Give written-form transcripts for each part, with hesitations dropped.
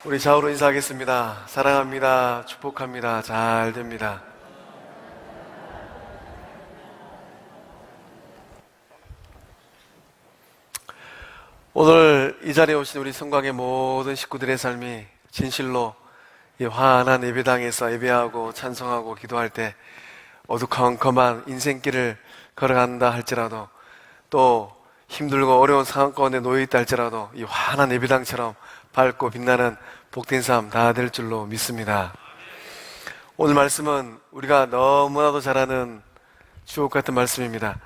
우리 좌우로 인사하겠습니다. 사랑합니다. 축복합니다. 잘 됩니다. 오늘 이 자리에 오신 우리 성곽의 모든 식구들의 삶이 진실로 이 환한 예배당에서 예배하고 찬송하고 기도할 때 어두컴컴한 인생길을 걸어간다 할지라도, 또 힘들고 어려운 상황 가운데 놓여있다 할지라도 이 환한 예배당처럼 밝고 빛나는 복된 삶 다 될 줄로 믿습니다. 오늘 말씀은 우리가 너무나도 잘 아는 주옥 같은 말씀입니다.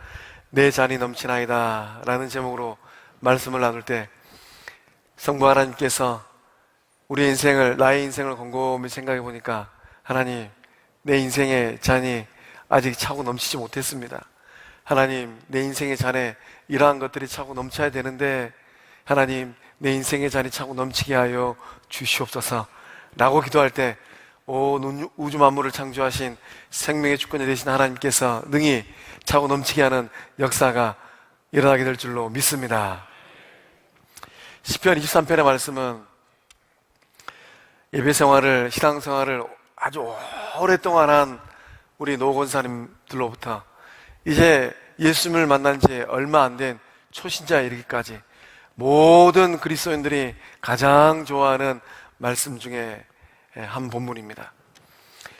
내 잔이 넘치나이다 라는 제목으로 말씀을 나눌 때, 성부 하나님께서 우리 인생을, 나의 인생을 곰곰이 생각해 보니까, 하나님, 내 인생의 잔이 아직 차고 넘치지 못했습니다. 하나님, 내 인생의 잔에 이러한 것들이 차고 넘쳐야 되는데, 하나님, 내 인생의 잔이 차고 넘치게 하여 주시옵소서 라고 기도할 때, 우주 만물을 창조하신 생명의 주권자 되신 하나님께서 능히 차고 넘치게 하는 역사가 일어나게 될 줄로 믿습니다. 시편 23편의 말씀은 예배생활을, 신앙생활을 아주 오랫동안 한 우리 노 권사님들로부터 이제 예수님을 만난 지 얼마 안 된 초신자에 이르기까지 모든 그리스도인들이 가장 좋아하는 말씀 중에 한 본문입니다.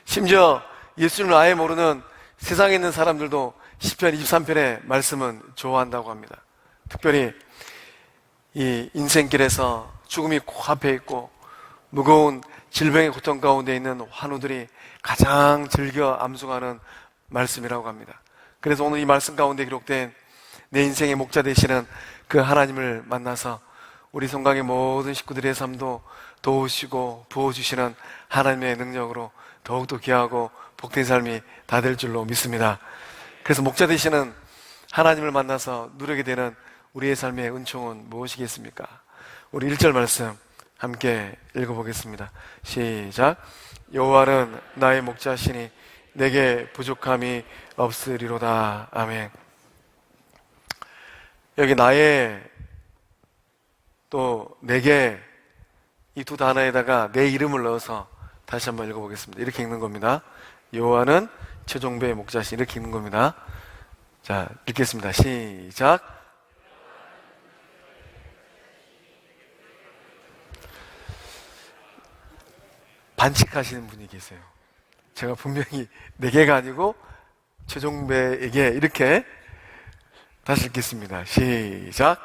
심지어 예수님을 아예 모르는 세상에 있는 사람들도 시편 23편의 말씀은 좋아한다고 합니다. 특별히 이 인생길에서 죽음이 코앞에 있고 무거운 질병의 고통 가운데 있는 환우들이 가장 즐겨 암송하는 말씀이라고 합니다. 그래서 오늘 이 말씀 가운데 기록된 내 인생의 목자 되시는 그 하나님을 만나서 우리 성곽의 모든 식구들의 삶도 도우시고 부어주시는 하나님의 능력으로 더욱더 귀하고 복된 삶이 다 될 줄로 믿습니다. 그래서 목자 되시는 하나님을 만나서 누리게 되는 우리의 삶의 은총은 무엇이겠습니까? 우리 1절 말씀 함께 읽어보겠습니다. 시작. 여호와는 나의 목자시니 내게 부족함이 없으리로다. 아멘. 여기 나의, 또 내게, 이 두 단어에다가 내 이름을 넣어서 다시 한번 읽어보겠습니다. 이렇게 읽는 겁니다. 여호와는 최종배의 목자시니, 이렇게 읽는 겁니다. 자, 읽겠습니다. 시작. 반칙하시는 분이 계세요. 제가 분명히 내게가 아니고 최종배에게, 이렇게 다시 읽겠습니다. 시작.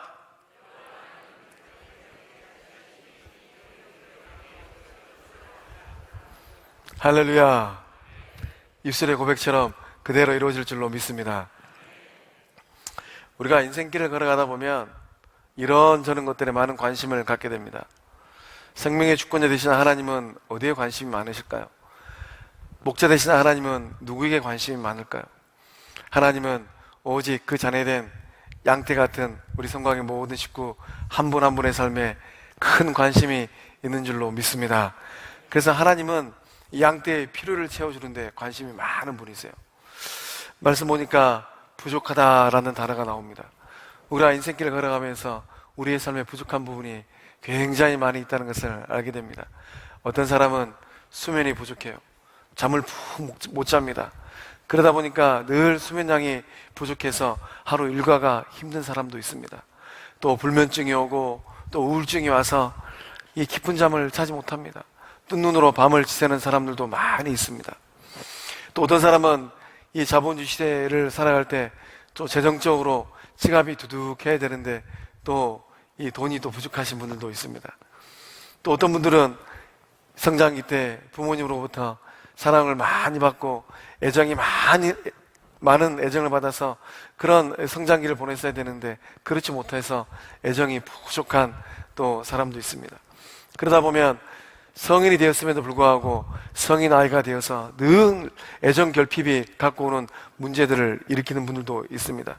할렐루야. 입술의 고백처럼 그대로 이루어질 줄로 믿습니다. 우리가 인생길을 걸어가다 보면 이런저런 것들에 많은 관심을 갖게 됩니다. 생명의 주권자 되시는 하나님은 어디에 관심이 많으실까요? 목자 되시는 하나님은 누구에게 관심이 많을까요? 하나님은 오직 그 자네된 양떼 같은 우리 성곽의 모든 식구 한 분 한 분의 삶에 큰 관심이 있는 줄로 믿습니다. 그래서 하나님은 이 양떼의 필요를 채워주는데 관심이 많은 분이세요. 말씀 보니까 부족하다라는 단어가 나옵니다. 우리가 인생길을 걸어가면서 우리의 삶에 부족한 부분이 굉장히 많이 있다는 것을 알게 됩니다. 어떤 사람은 수면이 부족해요. 잠을 푹 못 잡니다. 그러다 보니까 늘 수면량이 부족해서 하루 일과가 힘든 사람도 있습니다. 또 불면증이 오고 또 우울증이 와서 이 깊은 잠을 자지 못합니다. 뜬 눈으로 밤을 지새는 사람들도 많이 있습니다. 또 어떤 사람은 이 자본주의 시대를 살아갈 때 또 재정적으로 지갑이 두둑해야 되는데 또 이 돈이 또 부족하신 분들도 있습니다. 또 어떤 분들은 성장기 때 부모님으로부터 사랑을 많이 받고 많은 애정을 받아서 그런 성장기를 보냈어야 되는데 그렇지 못해서 애정이 부족한 또 사람도 있습니다. 그러다 보면 성인이 되었음에도 불구하고 성인 아이가 되어서 늘 애정 결핍이 갖고 오는 문제들을 일으키는 분들도 있습니다.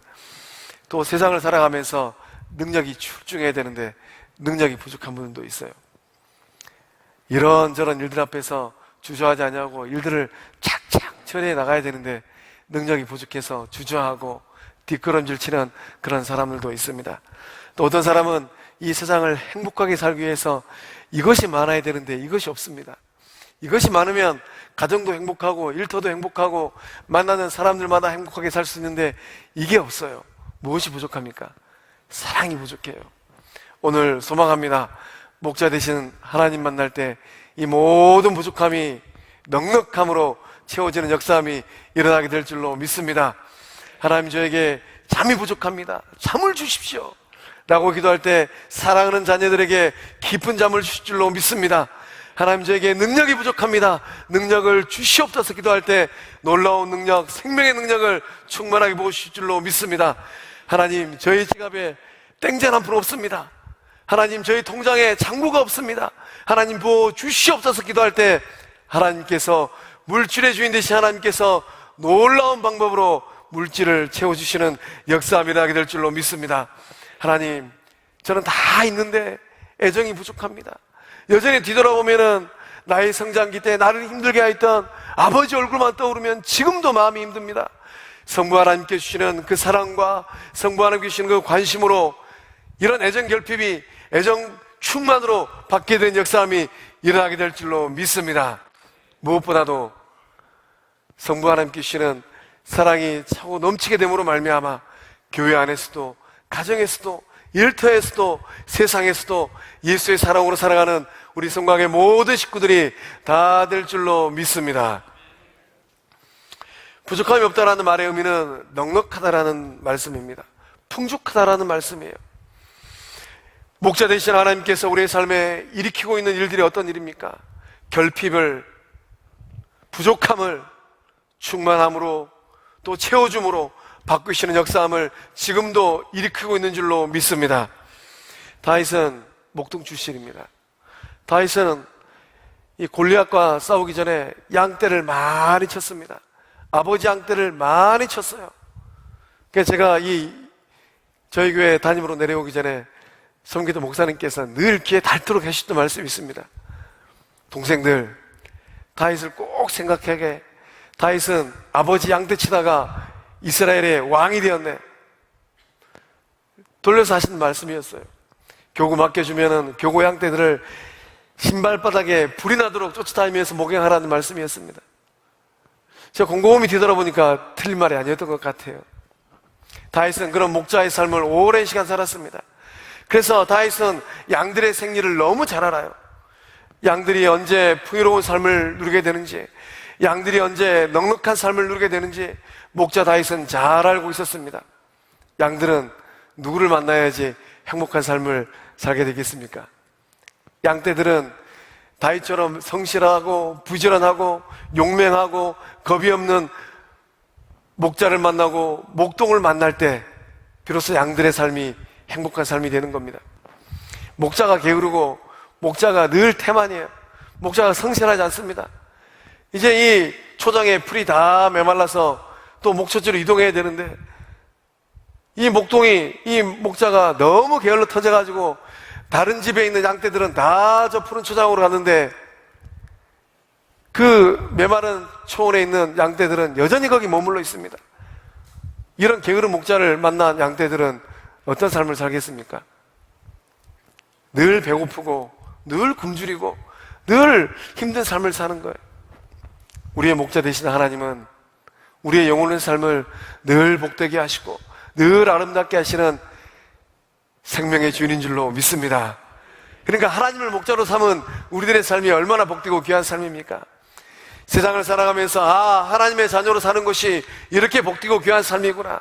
또 세상을 살아가면서 능력이 출중해야 되는데 능력이 부족한 분들도 있어요. 이런저런 일들 앞에서 주저하지 않냐고 일들을 착착 처리해 나가야 되는데 능력이 부족해서 주저하고 뒷걸음질 치는 그런 사람들도 있습니다. 또 어떤 사람은 이 세상을 행복하게 살기 위해서 이것이 많아야 되는데 이것이 없습니다. 이것이 많으면 가정도 행복하고 일터도 행복하고 만나는 사람들마다 행복하게 살 수 있는데 이게 없어요. 무엇이 부족합니까? 사랑이 부족해요. 오늘 소망합니다. 목자 되신 하나님 만날 때 이 모든 부족함이 넉넉함으로 채워지는 역사함이 일어나게 될 줄로 믿습니다. 하나님, 저에게 잠이 부족합니다. 잠을 주십시오 라고 기도할 때 사랑하는 자녀들에게 깊은 잠을 주실 줄로 믿습니다. 하나님, 저에게 능력이 부족합니다. 능력을 주시옵소서 기도할 때 놀라운 능력, 생명의 능력을 충만하게 부으실 줄로 믿습니다. 하나님, 저희 지갑에 땡전 한 푼 없습니다. 하나님, 저희 통장에 장부가 없습니다. 하나님, 부어 주시옵소서 기도할 때 하나님께서, 물질의 주인 되신 하나님께서 놀라운 방법으로 물질을 채워주시는 역사함이 일어나게 될 줄로 믿습니다. 하나님, 저는 다 있는데 애정이 부족합니다. 여전히 뒤돌아보면은 나의 성장기 때 나를 힘들게 했던 아버지 얼굴만 떠오르면 지금도 마음이 힘듭니다. 성부 하나님께 주시는 그 사랑과 성부 하나님께 주시는 그 관심으로 이런 애정 결핍이 애정 충만으로 받게 된 역사함이 일어나게 될 줄로 믿습니다. 무엇보다도 성부 하나님께 주시는 사랑이 차고 넘치게 됨으로 말미암아 교회 안에서도 가정에서도 일터에서도 세상에서도 예수의 사랑으로 살아가는 우리 성곽의 모든 식구들이 다 될 줄로 믿습니다. 부족함이 없다라는 말의 의미는 넉넉하다라는 말씀입니다. 풍족하다라는 말씀이에요. 목자 되신 하나님께서 우리의 삶에 일으키고 있는 일들이 어떤 일입니까? 결핍을, 부족함을 충만함으로 또 채워줌으로 바꾸시는 역사함을 지금도 일으키고 있는 줄로 믿습니다. 다윗은 목동 출신입니다. 다윗은 이 골리앗과 싸우기 전에 양떼를 많이 쳤습니다. 아버지 양떼를 많이 쳤어요. 그래서 제가 저희 교회 담임으로 내려오기 전에 성기도 목사님께서 늘 귀에 닳도록 하셨던 말씀이 있습니다. 동생들, 다윗을 꼭 생각하게. 다윗은 아버지 양떼 치다가 이스라엘의 왕이 되었네. 돌려서 하신 말씀이었어요. 교구 맡겨주면은 교구 양떼들을 신발바닥에 불이 나도록 쫓아다니면서 목양하라는 말씀이었습니다. 제가 곰곰이 뒤돌아보니까 틀린 말이 아니었던 것 같아요. 다윗은 그런 목자의 삶을 오랜 시간 살았습니다. 그래서 다윗은 양들의 생리를 너무 잘 알아요. 양들이 언제 풍요로운 삶을 누리게 되는지, 양들이 언제 넉넉한 삶을 누리게 되는지 목자 다윗은 잘 알고 있었습니다. 양들은 누구를 만나야지 행복한 삶을 살게 되겠습니까? 양떼들은 다윗처럼 성실하고 부지런하고 용맹하고 겁이 없는 목자를 만나고 목동을 만날 때 비로소 양들의 삶이 행복한 삶이 되는 겁니다. 목자가 게으르고 목자가 늘 태만이에요. 목자가 성실하지 않습니다. 이제 이 초장에 풀이 다 메말라서 또 목초지로 이동해야 되는데 이 목자가 너무 게을러 터져가지고 다른 집에 있는 양떼들은 다 저 푸른 초장으로 갔는데 그 메마른 초원에 있는 양떼들은 여전히 거기 머물러 있습니다. 이런 게으른 목자를 만난 양떼들은 어떤 삶을 살겠습니까? 늘 배고프고 늘 굶주리고 늘 힘든 삶을 사는 거예요. 우리의 목자 되신 하나님은 우리의 영혼의 삶을 늘 복되게 하시고 늘 아름답게 하시는 생명의 주인인 줄로 믿습니다. 그러니까 하나님을 목자로 삼은 우리들의 삶이 얼마나 복되고 귀한 삶입니까? 세상을 살아가면서 하나님의 자녀로 사는 것이 이렇게 복되고 귀한 삶이구나.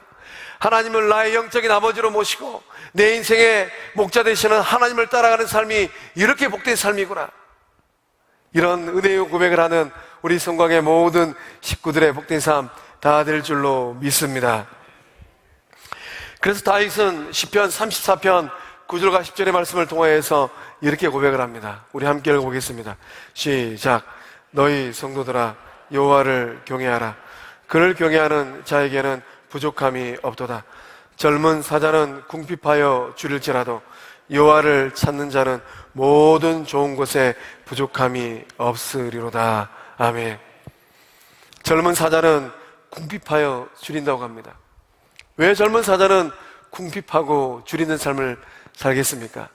하나님을 나의 영적인 아버지로 모시고 내 인생의 목자 되시는 하나님을 따라가는 삶이 이렇게 복된 삶이구나. 이런 은혜의 고백을 하는 우리 성곽의 모든 식구들의 복된 삶 다 될 줄로 믿습니다. 그래서 다윗은 시편 34편 9절과 10절의 말씀을 통하여서 이렇게 고백을 합니다. 우리 함께 읽어보겠습니다. 시작. 너희 성도들아 여호와를 경외하라. 그를 경외하는 자에게는 부족함이 없도다. 젊은 사자는 궁핍하여 줄일지라도 여호와를 찾는 자는 모든 좋은 것에 부족함이 없으리로다. 아멘. 젊은 사자는 궁핍하여 줄인다고 합니다. 왜 젊은 사자는 궁핍하고 줄이는 삶을 살겠습니까?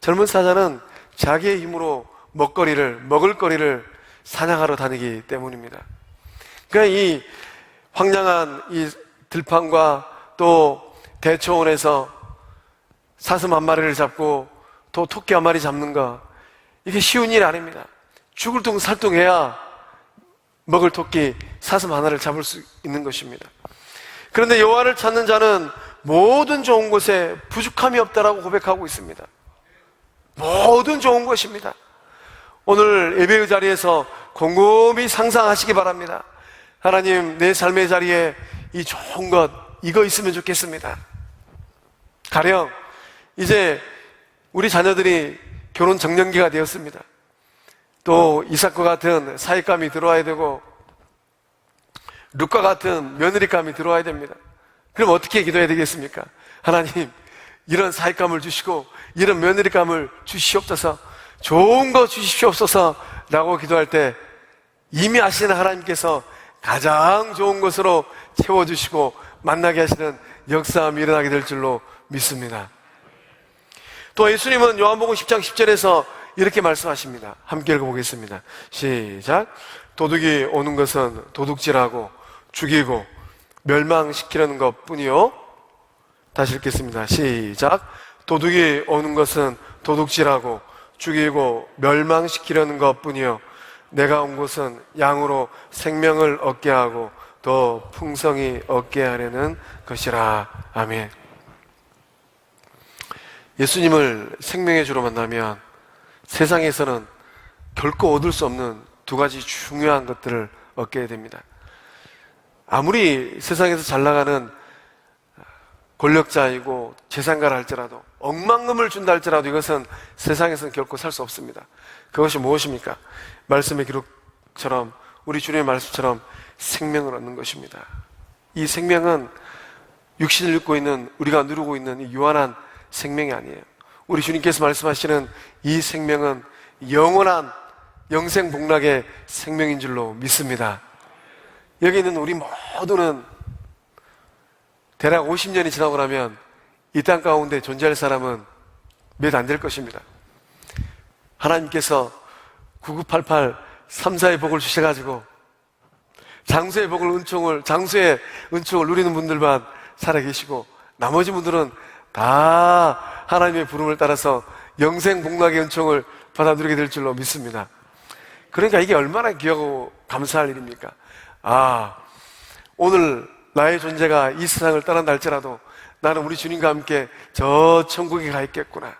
젊은 사자는 자기의 힘으로 먹을 거리를 사냥하러 다니기 때문입니다. 그러니까 이 황량한 이 들판과 또 대초원에서 사슴 한 마리를 잡고 또 토끼 한 마리 잡는 거, 이게 쉬운 일이 아닙니다. 죽을 둥 살둥해야 먹을 토끼, 사슴 하나를 잡을 수 있는 것입니다. 그런데 여호와를 찾는 자는 모든 좋은 것에 부족함이 없다라고 고백하고 있습니다. 모든 좋은 것입니다. 오늘 예배의 자리에서 곰곰이 상상하시기 바랍니다. 하나님, 내 삶의 자리에 이 좋은 것, 이거 있으면 좋겠습니다. 가령 이제 우리 자녀들이 결혼 적령기가 되었습니다. 또 이삭과 같은 사익감이 들어와야 되고 룻과 같은 며느리감이 들어와야 됩니다. 그럼 어떻게 기도해야 되겠습니까? 하나님, 이런 사익감을 주시고 이런 며느리감을 주시옵소서, 좋은 거 주시옵소서 라고 기도할 때 이미 아시는 하나님께서 가장 좋은 것으로 채워주시고 만나게 하시는 역사함이 일어나게 될 줄로 믿습니다. 또 예수님은 요한복음 10장 10절에서 이렇게 말씀하십니다. 함께 읽어보겠습니다. 시작. 도둑이 오는 것은 도둑질하고 죽이고 멸망시키려는 것 뿐이요. 다시 읽겠습니다. 시작. 도둑이 오는 것은 도둑질하고 죽이고 멸망시키려는 것 뿐이요. 내가 온 것은 양으로 생명을 얻게 하고 더 풍성히 얻게 하려는 것이라. 아멘. 예수님을 생명의 주로 만나면 세상에서는 결코 얻을 수 없는 두 가지 중요한 것들을 얻게 됩니다. 아무리 세상에서 잘 나가는 권력자이고 재산가라 할지라도, 억만금을 준다 할지라도 이것은 세상에서는 결코 살 수 없습니다. 그것이 무엇입니까? 말씀의 기록처럼, 우리 주님의 말씀처럼 생명을 얻는 것입니다. 이 생명은 육신을 입고 있는, 우리가 누리고 있는 이 유한한 생명이 아니에요. 우리 주님께서 말씀하시는 이 생명은 영원한 영생복락의 생명인 줄로 믿습니다. 여기 있는 우리 모두는 대략 50년이 지나고 나면 이 땅 가운데 존재할 사람은 몇 안 될 것입니다. 하나님께서 9988 3사의 복을 주셔가지고 장수의 장수의 은총을 누리는 분들만 살아계시고 나머지 분들은 다 하나님의 부름을 따라서 영생복락의 은총을 받아 누리게 될 줄로 믿습니다. 그러니까 이게 얼마나 귀하고 감사할 일입니까? 오늘 나의 존재가 이 세상을 떠난다 할지라도 나는 우리 주님과 함께 저 천국에 가 있겠구나.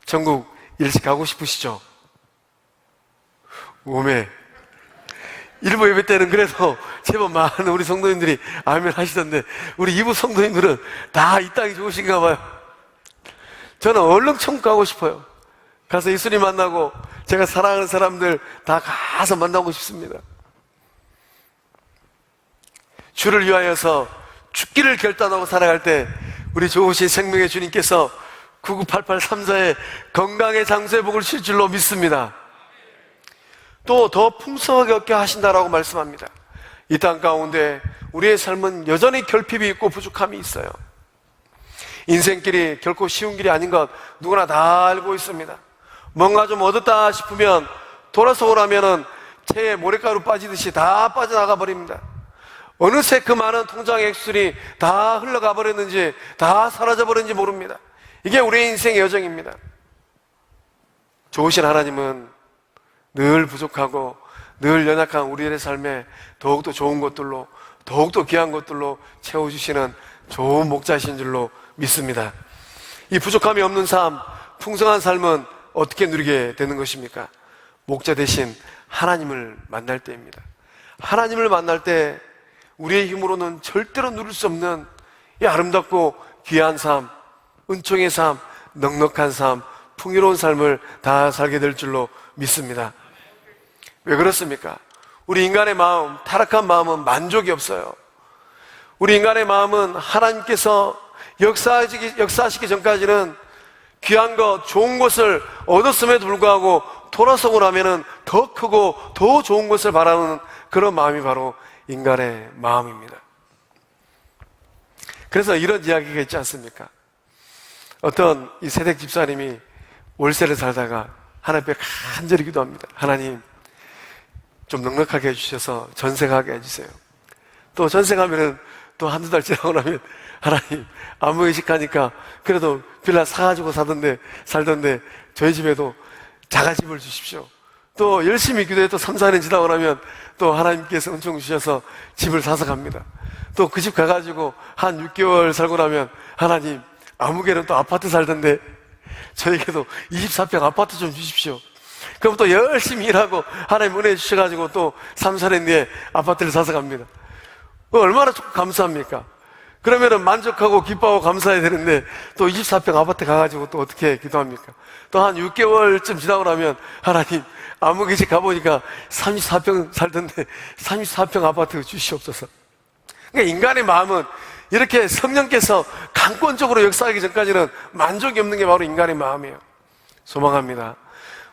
천국 일찍 가고 싶으시죠? 오메. 일부 예배 때는 그래도 제법 많은 우리 성도님들이 아멘 하시던데, 우리 2부 성도님들은 다 이 땅이 좋으신가 봐요. 저는 얼른 천국 가고 싶어요. 가서 예수님 만나고 제가 사랑하는 사람들 다 가서 만나고 싶습니다. 주를 위하여서 죽기를 결단하고 살아갈 때 우리 좋으신 생명의 주님께서 998834의 건강의 장수의 복을 주실 줄로 믿습니다. 또 더 풍성하게 얻게 하신다라고 말씀합니다. 이 땅 가운데 우리의 삶은 여전히 결핍이 있고 부족함이 있어요. 인생길이 결코 쉬운 길이 아닌 것 누구나 다 알고 있습니다. 뭔가 좀 얻었다 싶으면 돌아서 오라면은 체에 모래가루 빠지듯이 다 빠져나가 버립니다. 어느새 그 많은 통장의 액수들이 다 흘러가 버렸는지, 다 사라져 버렸는지 모릅니다. 이게 우리의 인생의 여정입니다. 좋으신 하나님은 늘 부족하고 늘 연약한 우리의 삶에 더욱더 좋은 것들로, 더욱더 귀한 것들로 채워주시는 좋은 목자이신 줄로 믿습니다. 이 부족함이 없는 삶, 풍성한 삶은 어떻게 누리게 되는 것입니까? 목자 대신 하나님을 만날 때입니다. 하나님을 만날 때 우리의 힘으로는 절대로 누릴 수 없는 이 아름답고 귀한 삶, 은총의 삶, 넉넉한 삶, 풍요로운 삶을 다 살게 될 줄로 믿습니다. 왜 그렇습니까? 우리 인간의 마음, 타락한 마음은 만족이 없어요. 우리 인간의 마음은 하나님께서 역사하시기 전까지는 귀한 것, 좋은 것을 얻었음에도 불구하고 돌아서고 나면은 더 크고 더 좋은 것을 바라는 그런 마음이 바로 인간의 마음입니다. 그래서 이런 이야기가 있지 않습니까? 어떤 이 세댁 집사님이 월세를 살다가 하나님 앞에 간절히 기도합니다. 하나님, 좀 넉넉하게 해주셔서 전세 가게 해주세요. 또 전세 가면은 또 한두 달 지나고 나면 하나님, 아무 의식하니까 그래도 빌라 사가지고 살던데 저희 집에도 자가집을 주십시오. 또 열심히 기도해 또 3, 4년 지나고 나면 또 하나님께서 은총 주셔서 집을 사서 갑니다. 또 그 집 가가지고 한 6개월 살고 나면 하나님, 아무개는 또 아파트 살던데 저에게도 24평 아파트 좀 주십시오. 그럼 또 열심히 일하고 하나님 은혜 주셔가지고 또 3, 4년 뒤에 아파트를 사서 갑니다. 얼마나 감사합니까? 그러면은 만족하고 기뻐하고 감사해야 되는데 또 24평 아파트 가가지고 또 어떻게 기도합니까? 또 한 6개월쯤 지나고 나면 하나님, 아무개집 가보니까 34평 살던데 34평 아파트 주시옵소서. 그러니까 인간의 마음은 이렇게 성령께서 강권적으로 역사하기 전까지는 만족이 없는 게 바로 인간의 마음이에요. 소망합니다.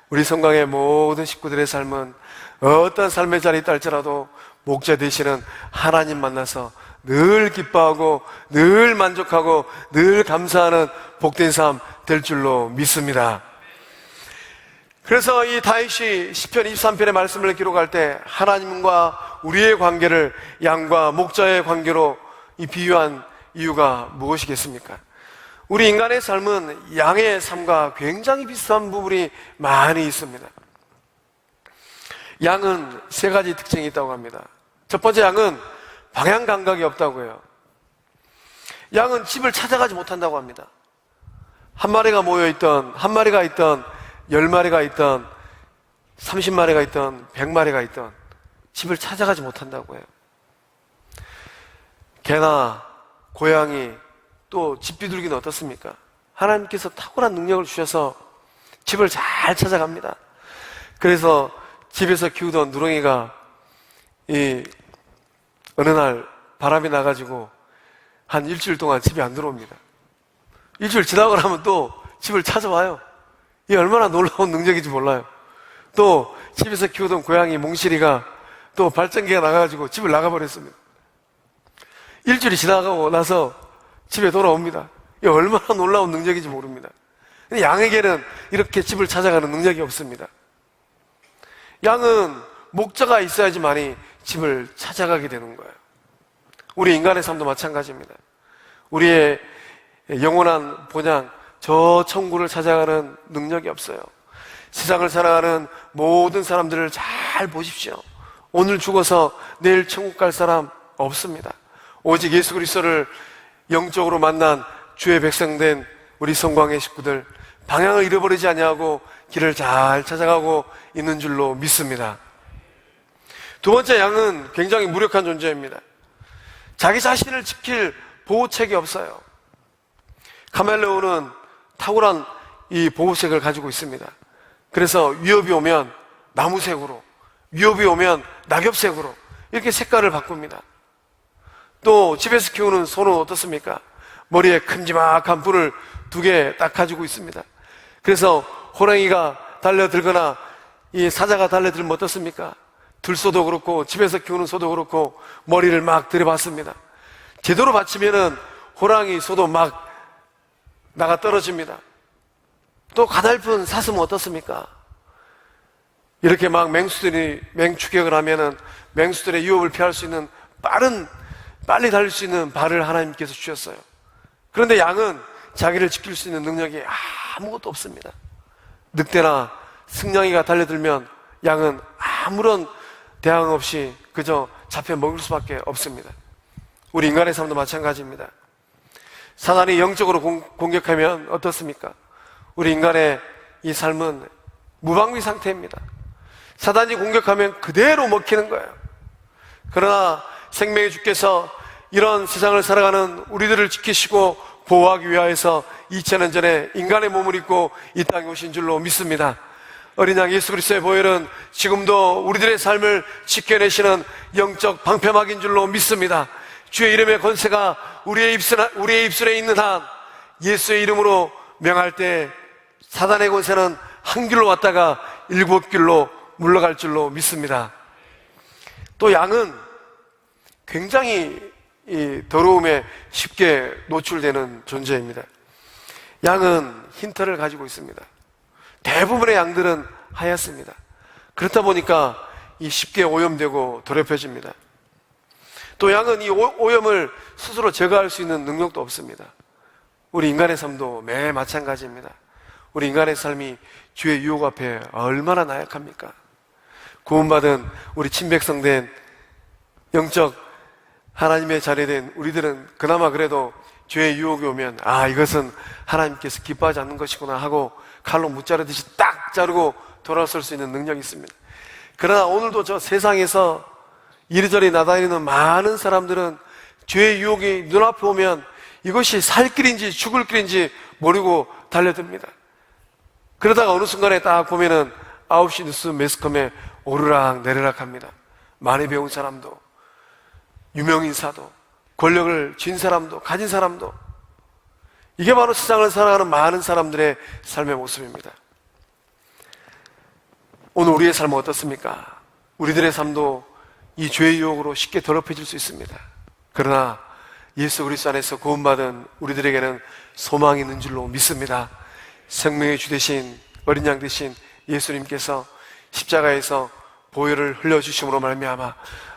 우리 성광의 모든 식구들의 삶은 어떤 삶의 자리에 있다 할지라도 목자 되시는 하나님 만나서 늘 기뻐하고 늘 만족하고 늘 감사하는 복된 삶 될 줄로 믿습니다. 그래서 이 다윗이 시편 23편의 말씀을 기록할 때 하나님과 우리의 관계를 양과 목자의 관계로 비유한 이유가 무엇이겠습니까? 우리 인간의 삶은 양의 삶과 굉장히 비슷한 부분이 많이 있습니다. 양은 세 가지 특징이 있다고 합니다. 첫 번째, 양은 방향 감각이 없다고 해요. 양은 집을 찾아가지 못한다고 합니다. 한 마리가 모여있던, 한 마리가 있던, 10마리가 있던, 30마리가 있던, 100마리가 있던 집을 찾아가지 못한다고 해요. 개나 고양이 또 집 비둘기는 어떻습니까? 하나님께서 탁월한 능력을 주셔서 집을 잘 찾아갑니다. 그래서 집에서 키우던 누렁이가 어느 날 바람이 나가지고 한 일주일 동안 집에 안 들어옵니다. 일주일 지나고 나면 또 집을 찾아와요. 이게 얼마나 놀라운 능력인지 몰라요. 또 집에서 키우던 고양이 몽실이가 또 발전기가 나가가지고 집을 나가버렸습니다. 일주일이 지나가고 나서 집에 돌아옵니다. 이게 얼마나 놀라운 능력인지 모릅니다. 근데 양에게는 이렇게 집을 찾아가는 능력이 없습니다. 양은 목자가 있어야지만이 집을 찾아가게 되는 거예요. 우리 인간의 삶도 마찬가지입니다. 우리의 영원한 본향, 저 천국을 찾아가는 능력이 없어요. 세상을 살아가는 모든 사람들을 잘 보십시오. 오늘 죽어서 내일 천국 갈 사람 없습니다. 오직 예수 그리스도를 영적으로 만난 주의 백성된 우리 성광의 식구들, 방향을 잃어버리지 아니하고 길을 잘 찾아가고 있는 줄로 믿습니다. 두 번째, 양은 굉장히 무력한 존재입니다. 자기 자신을 지킬 보호책이 없어요. 카멜레온은 탁월한 이 보호색을 가지고 있습니다. 그래서 위협이 오면 나무색으로, 위협이 오면 낙엽색으로 이렇게 색깔을 바꿉니다. 또 집에서 키우는 소는 어떻습니까? 머리에 큼지막한 불을 2개 딱 가지고 있습니다. 그래서 호랑이가 달려들거나 이 사자가 달려들면 어떻습니까? 들소도 그렇고 집에서 키우는 소도 그렇고 머리를 막 들여받습니다. 제대로 받치면은 호랑이, 소도 막 나가 떨어집니다. 또 가냘픈 사슴은 어떻습니까? 이렇게 막 맹추격을 하면은 맹수들의 유혹을 피할 수 있는 빨리 달릴 수 있는 발을 하나님께서 주셨어요. 그런데 양은 자기를 지킬 수 있는 능력이 아무것도 없습니다. 늑대나 승냥이가 달려들면 양은 아무런 대항 없이 그저 잡혀 먹을 수밖에 없습니다. 우리 인간의 삶도 마찬가지입니다. 사단이 영적으로 공격하면 어떻습니까? 우리 인간의 이 삶은 무방비 상태입니다. 사단이 공격하면 그대로 먹히는 거예요. 그러나 생명의 주께서 이런 세상을 살아가는 우리들을 지키시고 보호하기 위하여서 2000년 전에 인간의 몸을 입고 이 땅에 오신 줄로 믿습니다. 어린 양 예수 그리스도의 보혈은 지금도 우리들의 삶을 지켜내시는 영적 방패막인 줄로 믿습니다. 주의 이름의 권세가 우리의 입술에 있는 한 예수의 이름으로 명할 때 사단의 권세는 한 길로 왔다가 7길로 물러갈 줄로 믿습니다. 또 양은 굉장히 이 더러움에 쉽게 노출되는 존재입니다. 양은 흰 털을 가지고 있습니다. 대부분의 양들은 하얗습니다. 그렇다 보니까 이 쉽게 오염되고 더럽혀집니다. 또 양은 이 오염을 스스로 제거할 수 있는 능력도 없습니다. 우리 인간의 삶도 매 마찬가지입니다. 우리 인간의 삶이 주의 유혹 앞에 얼마나 나약합니까? 구원받은 우리 친백성된 영적 하나님의 자리된 우리들은 그나마 그래도 죄의 유혹이 오면 이것은 하나님께서 기뻐하지 않는 것이구나 하고 칼로 무자르듯이 딱 자르고 돌아설 수 있는 능력이 있습니다. 그러나 오늘도 저 세상에서 이리저리 나다니는 많은 사람들은 죄의 유혹이 눈앞에 오면 이것이 살 길인지 죽을 길인지 모르고 달려듭니다. 그러다가 어느 순간에 딱 보면은 9시 뉴스 매스컴에 오르락 내리락 합니다. 많이 배운 사람도, 유명인사도, 권력을 쥔 사람도, 가진 사람도. 이게 바로 세상을 살아가는 많은 사람들의 삶의 모습입니다. 오늘 우리의 삶은 어떻습니까? 우리들의 삶도 이 죄의 유혹으로 쉽게 더럽혀질 수 있습니다. 그러나 예수 그리스도 안에서 구원받은 우리들에게는 소망이 있는 줄로 믿습니다. 생명의 주 되신 어린 양 되신 예수님께서 십자가에서 보혈을 흘려주심으로 말미암아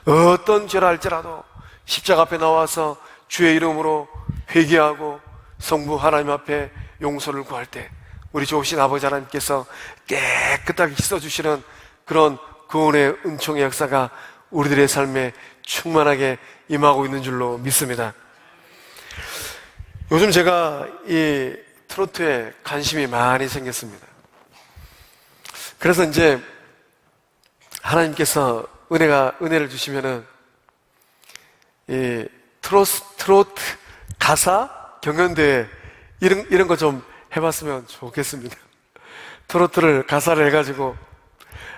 어떤 죄라 할지라도 십자가 앞에 나와서 주의 이름으로 회개하고 성부 하나님 앞에 용서를 구할 때 우리 좋으신 아버지 하나님께서 깨끗하게 씻어주시는 그런 구원의 은총의 역사가 우리들의 삶에 충만하게 임하고 있는 줄로 믿습니다. 요즘 제가 이 트로트에 관심이 많이 생겼습니다. 그래서 이제 하나님께서 은혜를 주시면은 이 트로트 가사 경연대회 이런 거 좀 해봤으면 좋겠습니다. 트로트를 가사를 해가지고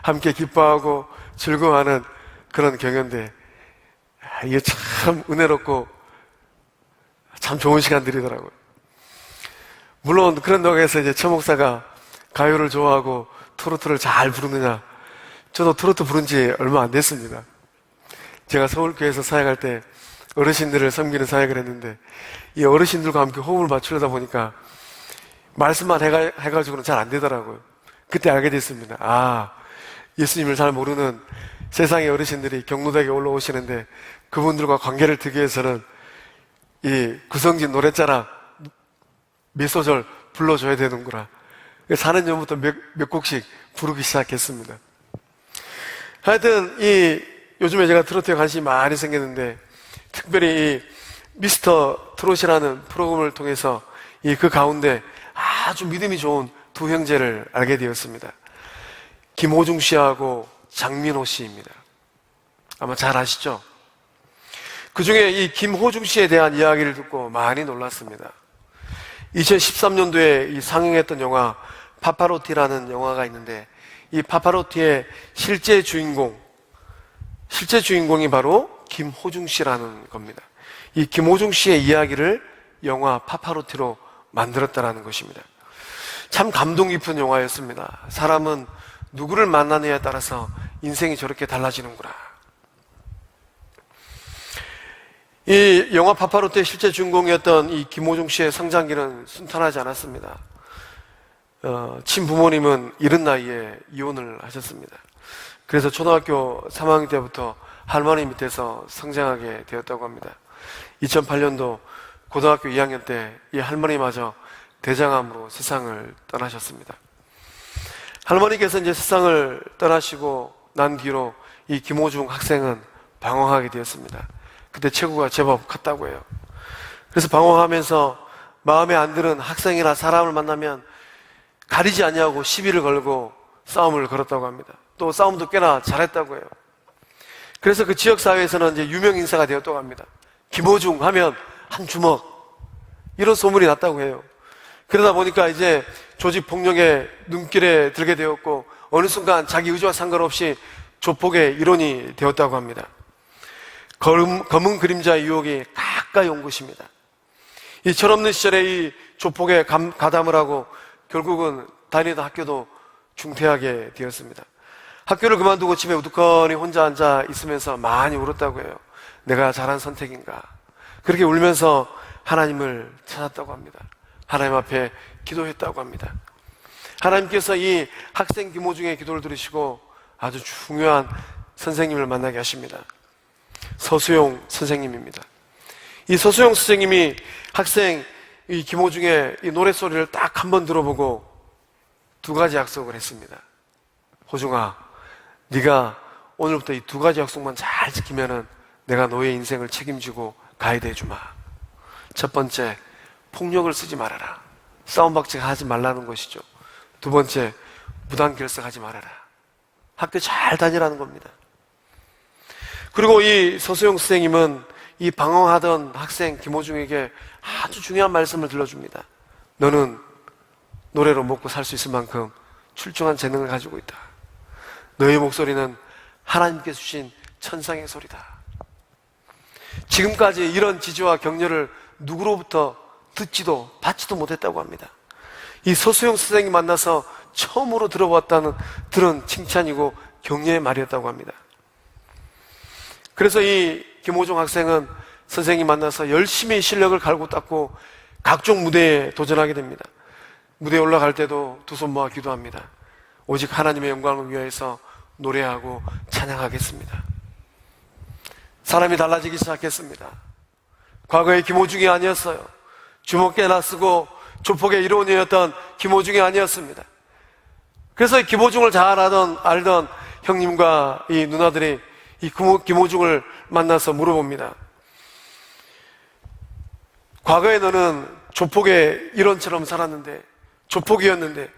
함께 기뻐하고 즐거워하는 그런 경연대회. 이게 참 은혜롭고 참 좋은 시간들이더라고요. 물론 그런 덕에서 이제 최 목사가 가요를 좋아하고 트로트를 잘 부르느냐. 저도 트로트 부른 지 얼마 안 됐습니다. 제가 서울교회에서 사역할 때 어르신들을 섬기는 사역을 했는데 이 어르신들과 함께 호흡을 맞추려다 보니까 말씀만 해가지고는 잘 안 되더라고요. 그때 알게 됐습니다. 예수님을 잘 모르는 세상의 어르신들이 경로당에 올라오시는데 그분들과 관계를 트기 위해서는 이 구성진 노래자랑 몇 소절 불러줘야 되는구나. 사는 전부터 몇 곡씩 부르기 시작했습니다. 하여튼 요즘에 제가 트로트에 관심이 많이 생겼는데 특별히 이 미스터 트롯이라는 프로그램을 통해서 그 가운데 아주 믿음이 좋은 두 형제를 알게 되었습니다. 김호중 씨하고 장민호 씨입니다. 아마 잘 아시죠? 그 중에 이 김호중 씨에 대한 이야기를 듣고 많이 놀랐습니다. 2013년도에 상영했던 영화 파파로티라는 영화가 있는데 이 파파로티의 실제 주인공이 바로 김호중 씨라는 겁니다. 이 김호중 씨의 이야기를 영화 파파로티로 만들었다라는 것입니다. 참 감동 깊은 영화였습니다. 사람은 누구를 만나느냐에 따라서 인생이 저렇게 달라지는구나. 이 영화 파파로티의 실제 주인공이었던 이 김호중 씨의 성장기는 순탄하지 않았습니다. 친부모님은 이른 나이에 이혼을 하셨습니다. 그래서 초등학교 3학년 때부터 할머니 밑에서 성장하게 되었다고 합니다. 2008년도 고등학교 2학년 때 이 할머니마저 대장암으로 세상을 떠나셨습니다. 할머니께서 이제 세상을 떠나시고 난 뒤로 이 김호중 학생은 방황하게 되었습니다. 그때 체구가 제법 컸다고 해요. 그래서 방황하면서 마음에 안 드는 학생이나 사람을 만나면 가리지 않냐고 시비를 걸고 싸움을 걸었다고 합니다. 또 싸움도 꽤나 잘했다고 해요. 그래서 그 지역사회에서는 이제 유명 인사가 되었다고 합니다. 김호중 하면 한 주먹 이런 소문이 났다고 해요. 그러다 보니까 이제 조직 폭력의 눈길에 들게 되었고 어느 순간 자기 의지와 상관없이 조폭의 일원이 되었다고 합니다. 검은 그림자의 유혹이 가까이 온 것입니다. 이 철없는 시절에 이 조폭에 가담을 하고 결국은 다니던 학교도 중퇴하게 되었습니다. 학교를 그만두고 집에 우두커니 혼자 앉아 있으면서 많이 울었다고 해요. 내가 잘한 선택인가. 그렇게 울면서 하나님을 찾았다고 합니다. 하나님 앞에 기도했다고 합니다. 하나님께서 이 학생 김호중의 기도를 들으시고 아주 중요한 선생님을 만나게 하십니다. 서수용 선생님입니다. 이 서수용 선생님이 학생 이 김호중의 이 노랫소리를 딱 한번 들어보고 두 가지 약속을 했습니다. 호중아, 네가 오늘부터 이 두 가지 약속만 잘 지키면은 내가 너의 인생을 책임지고 가이드 해주마. 첫 번째, 폭력을 쓰지 말아라. 싸움박질 하지 말라는 것이죠. 두 번째, 무단결석하지 말아라. 학교 잘 다니라는 겁니다. 그리고 이 서수용 선생님은 이 방황하던 학생 김호중에게 아주 중요한 말씀을 들려줍니다. 너는 노래로 먹고 살 수 있을 만큼 출중한 재능을 가지고 있다. 너의 목소리는 하나님께서 주신 천상의 소리다. 지금까지 이런 지지와 격려를 누구로부터 듣지도 받지도 못했다고 합니다. 이 서수용 선생님 만나서 처음으로 들은 칭찬이고 격려의 말이었다고 합니다. 그래서 이 김호중 학생은 선생님 만나서 열심히 실력을 갈고 닦고 각종 무대에 도전하게 됩니다. 무대에 올라갈 때도 두 손 모아 기도합니다. 오직 하나님의 영광을 위하여서 노래하고 찬양하겠습니다. 사람이 달라지기 시작했습니다. 과거의 김호중이 아니었어요. 주먹깨나 쓰고 조폭의 일원이었던 김호중이 아니었습니다. 그래서 김호중을 잘 알던 형님과 이 누나들이 이 김호중을 만나서 물어봅니다. 과거에 너는 조폭의 일원처럼 살았는데, 조폭이었는데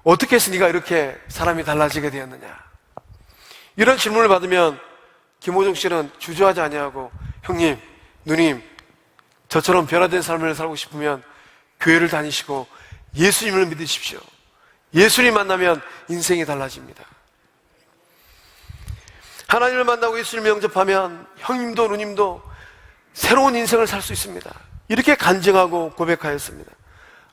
어떻게 해서 네가 이렇게 사람이 달라지게 되었느냐? 이런 질문을 받으면 김호중 씨는 주저하지 아니하고, 형님, 누님, 저처럼 변화된 삶을 살고 싶으면 교회를 다니시고 예수님을 믿으십시오. 예수님 만나면 인생이 달라집니다. 하나님을 만나고 예수님을 영접하면 형님도 누님도 새로운 인생을 살 수 있습니다. 이렇게 간증하고 고백하였습니다.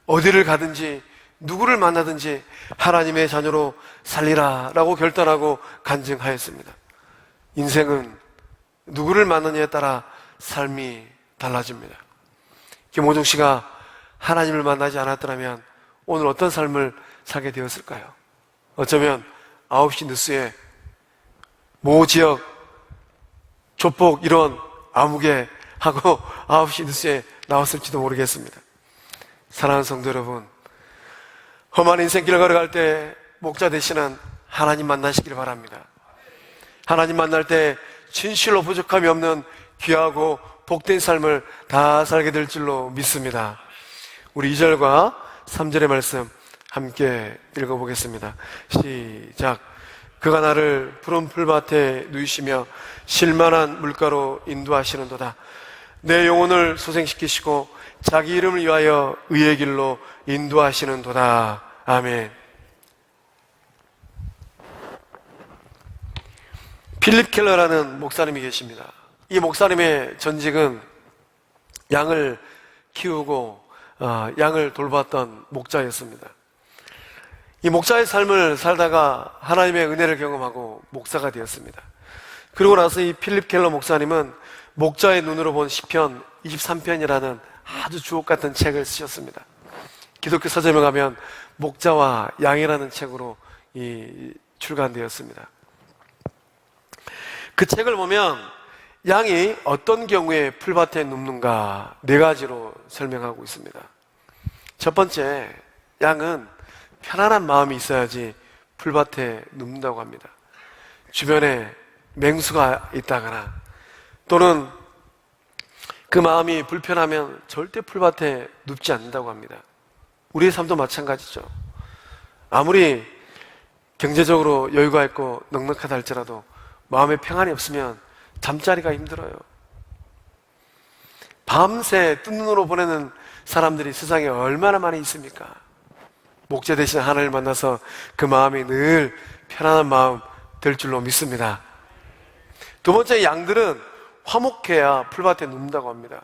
어디를 가든지 누구를 만나든지 하나님의 자녀로 살리라 라고 결단하고 간증하였습니다. 인생은 누구를 만나느냐에 따라 삶이 달라집니다. 김호중 씨가 하나님을 만나지 않았더라면 오늘 어떤 삶을 살게 되었을까요? 어쩌면 9시 뉴스에 모 지역 조폭 일원 아무개 하고 9시 뉴스에 나왔을지도 모르겠습니다. 사랑하는 성도 여러분, 험한 인생길을 걸어갈 때 목자 되시는 하나님 만나시길 바랍니다. 하나님 만날 때 진실로 부족함이 없는 귀하고 복된 삶을 다 살게 될 줄로 믿습니다. 우리 2절과 3절의 말씀 함께 읽어보겠습니다. 시작. 그가 나를 푸른 풀밭에 누이시며 실만한 물가로 인도하시는도다. 내 영혼을 소생시키시고 자기 이름을 위하여 의의 길로 인도하시는도다. 아멘. 필립 켈러라는 목사님이 계십니다. 이 목사님의 전직은 양을 키우고 양을 돌봤던 목자였습니다. 이 목자의 삶을 살다가 하나님의 은혜를 경험하고 목사가 되었습니다. 그리고 나서 이 필립 켈러 목사님은 목자의 눈으로 본 시편 23편이라는 아주 주옥같은 책을 쓰셨습니다. 기독교 서점에 가면 목자와 양이라는 책으로 출간되었습니다. 그 책을 보면 양이 어떤 경우에 풀밭에 눕는가 4가지로 설명하고 있습니다. 첫 번째, 양은 편안한 마음이 있어야지 풀밭에 눕는다고 합니다. 주변에 맹수가 있다거나 또는 그 마음이 불편하면 절대 풀밭에 눕지 않는다고 합니다. 우리의 삶도 마찬가지죠. 아무리 경제적으로 여유가 있고 넉넉하다 할지라도 마음에 평안이 없으면 잠자리가 힘들어요. 밤새 뜬 눈으로 보내는 사람들이 세상에 얼마나 많이 있습니까? 목자 되신 하나님을 만나서 그 마음이 늘 편안한 마음 될 줄로 믿습니다. 두 번째, 양들은 화목해야 풀밭에 눕는다고 합니다.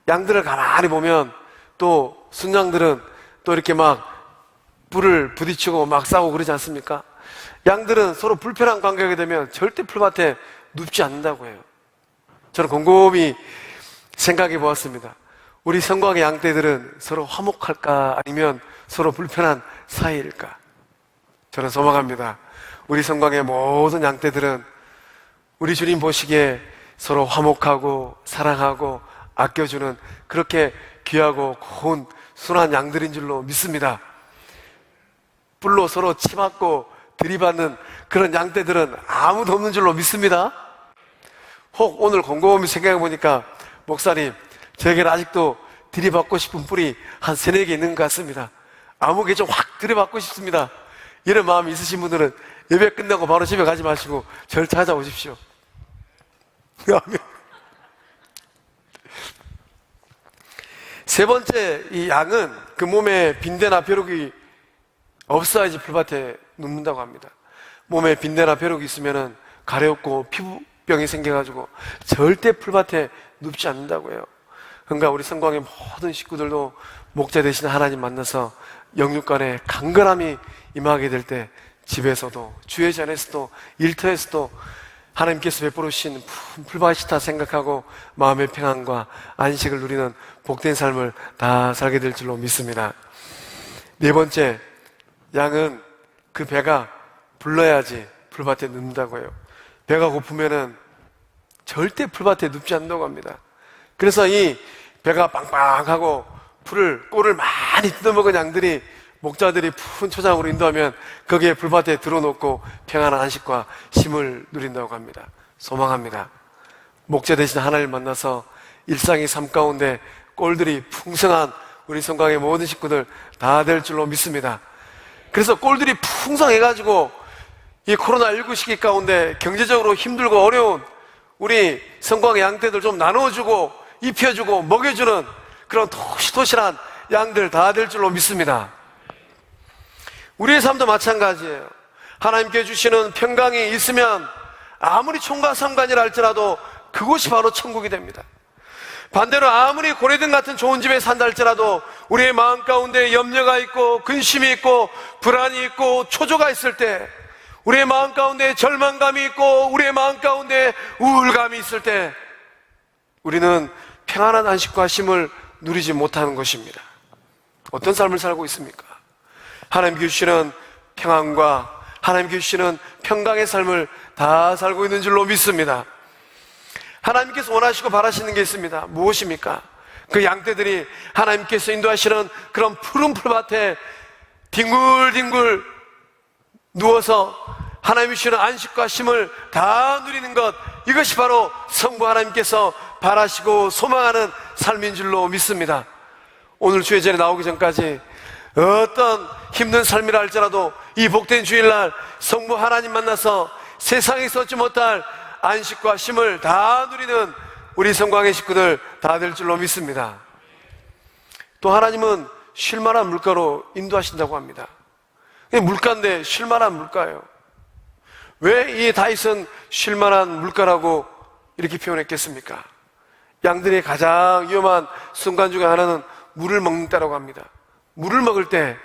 양들을 가만히 보면 또 순양들은 또 이렇게 막 불을 부딪히고 막 싸우고 그러지 않습니까? 양들은 서로 불편한 관계가 되면 절대 풀밭에 눕지 않는다고 해요. 저는 곰곰이 생각해 보았습니다. 우리 성곽의 양떼들은 서로 화목할까 아니면 서로 불편한 사이일까? 저는 소망합니다. 우리 성광의 모든 양떼들은 우리 주님 보시기에 서로 화목하고 사랑하고 아껴주는 그렇게 귀하고 고운 순한 양들인 줄로 믿습니다. 뿔로 서로 치맞고 들이받는 그런 양떼들은 아무도 없는 줄로 믿습니다. 혹 오늘 곰곰이 생각해 보니까 목사님, 저에게는 아직도 들이받고 싶은 뿔이 한 3-4개 있는 것 같습니다. 아무개 좀 확 들이받고 싶습니다. 이런 마음이 있으신 분들은 예배 끝나고 바로 집에 가지 마시고 저를 찾아오십시오. 아멘. 세 번째, 이 양은 그 몸에 빈대나 벼룩이 없어야지 풀밭에 눕는다고 합니다. 몸에 빈대나 벼룩이 있으면은 가렵고 피부병이 생겨가지고 절대 풀밭에 눕지 않는다고 해요. 그러니까 우리 성광의 모든 식구들도 목자 되시는 하나님 만나서 영육간에 강건함이 임하게 될 때 집에서도 주의 전에서도 일터에서도 하나님께서 베풀어 주신 풀밭이다 생각하고 마음의 평안과 안식을 누리는 복된 삶을 다 살게 될 줄로 믿습니다. 네 번째, 양은 그 배가 불러야지 풀밭에 눕는다고 해요. 배가 고프면은 절대 풀밭에 눕지 않는다고 합니다. 그래서 이 배가 빵빵하고 꿀을 많이 뜯어먹은 양들이 목자들이 푸른 초장으로 인도하면 거기에 풀밭에 들어놓고 평안한 안식과 쉼을 누린다고 합니다. 소망합니다. 목자 되신 하나님을 만나서 일상의 삶 가운데 꼴들이 풍성한 우리 성광의 모든 식구들 다 될 줄로 믿습니다. 그래서 꼴들이 풍성해가지고 이 코로나19 시기 가운데 경제적으로 힘들고 어려운 우리 성광의 양떼들 좀 나눠주고 입혀주고 먹여주는 그런 토실토실한 양들 다 될 줄로 믿습니다. 우리의 삶도 마찬가지예요. 하나님께 주시는 평강이 있으면 아무리 총과 상관이라 할지라도 그곳이 바로 천국이 됩니다. 반대로 아무리 고래등 같은 좋은 집에 산다 할지라도 우리의 마음 가운데 염려가 있고 근심이 있고 불안이 있고 초조가 있을 때, 우리의 마음 가운데 절망감이 있고 우리의 마음 가운데 우울감이 있을 때 우리는 평안한 안식과 쉼을 누리지 못하는 것입니다. 어떤 삶을 살고 있습니까? 하나님 주시는 평안과 하나님 주시는 평강의 삶을 다 살고 있는 줄로 믿습니다. 하나님께서 원하시고 바라시는 게 있습니다. 무엇입니까? 그 양떼들이 하나님께서 인도하시는 그런 푸른 풀밭에 뒹굴뒹굴 누워서 하나님이 주시는 안식과 쉼을 다 누리는 것, 이것이 바로 성부 하나님께서 바라시고 소망하는 삶인 줄로 믿습니다. 오늘 주의 전에 나오기 전까지 어떤 힘든 삶이라 할지라도 이 복된 주일날 성부 하나님 만나서 세상에서 얻지 못할 안식과 쉼을 다 누리는 우리 성광의 식구들 다 될 줄로 믿습니다. 또 하나님은 쉴만한 물가로 인도하신다고 합니다. 물가인데 쉴만한 물가예요. 왜 이 다윗은 쉴만한 물가라고 이렇게 표현했겠습니까? 양들의 가장 위험한 순간 중에 하나는 물을 먹는 때라고 합니다. 물을 먹을 때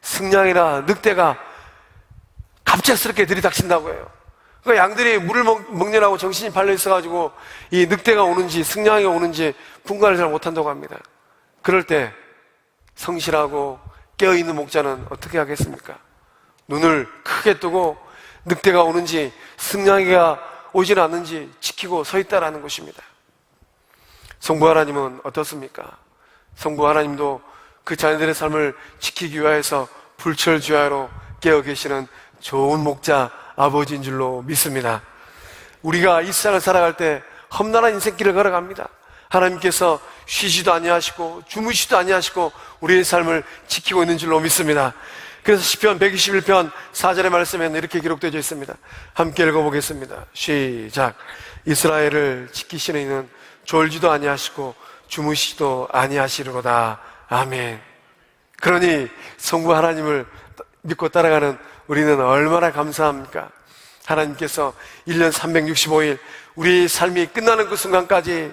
승냥이나 늑대가 갑작스럽게 들이닥친다고 해요. 그러니까 양들이 물을 먹느라고 정신이 팔려 있어가지고 이 늑대가 오는지 승냥이 오는지 분간을 잘 못한다고 합니다. 그럴 때 성실하고 깨어있는 목자는 어떻게 하겠습니까? 눈을 크게 뜨고 늑대가 오는지 승냥이가 오질 않는지 지키고 서 있다라는 것입니다. 성부 하나님은 어떻습니까? 성부 하나님도 그 자녀들의 삶을 지키기 위해서 불철주야로 깨어 계시는 좋은 목자 아버지인 줄로 믿습니다. 우리가 이 세상을 살아갈 때 험난한 인생길을 걸어갑니다. 하나님께서 쉬지도 아니하시고 주무시지도 아니하시고 우리의 삶을 지키고 있는 줄로 믿습니다. 그래서 시편 121편 4절의 말씀에는 이렇게 기록되어 있습니다. 함께 읽어보겠습니다. 시작. 이스라엘을 지키시는 이는 졸지도 아니하시고 주무시지도 아니하시리로다. 아멘. 그러니 성부 하나님을 믿고 따라가는 우리는 얼마나 감사합니까? 하나님께서 1년 365일 우리 삶이 끝나는 그 순간까지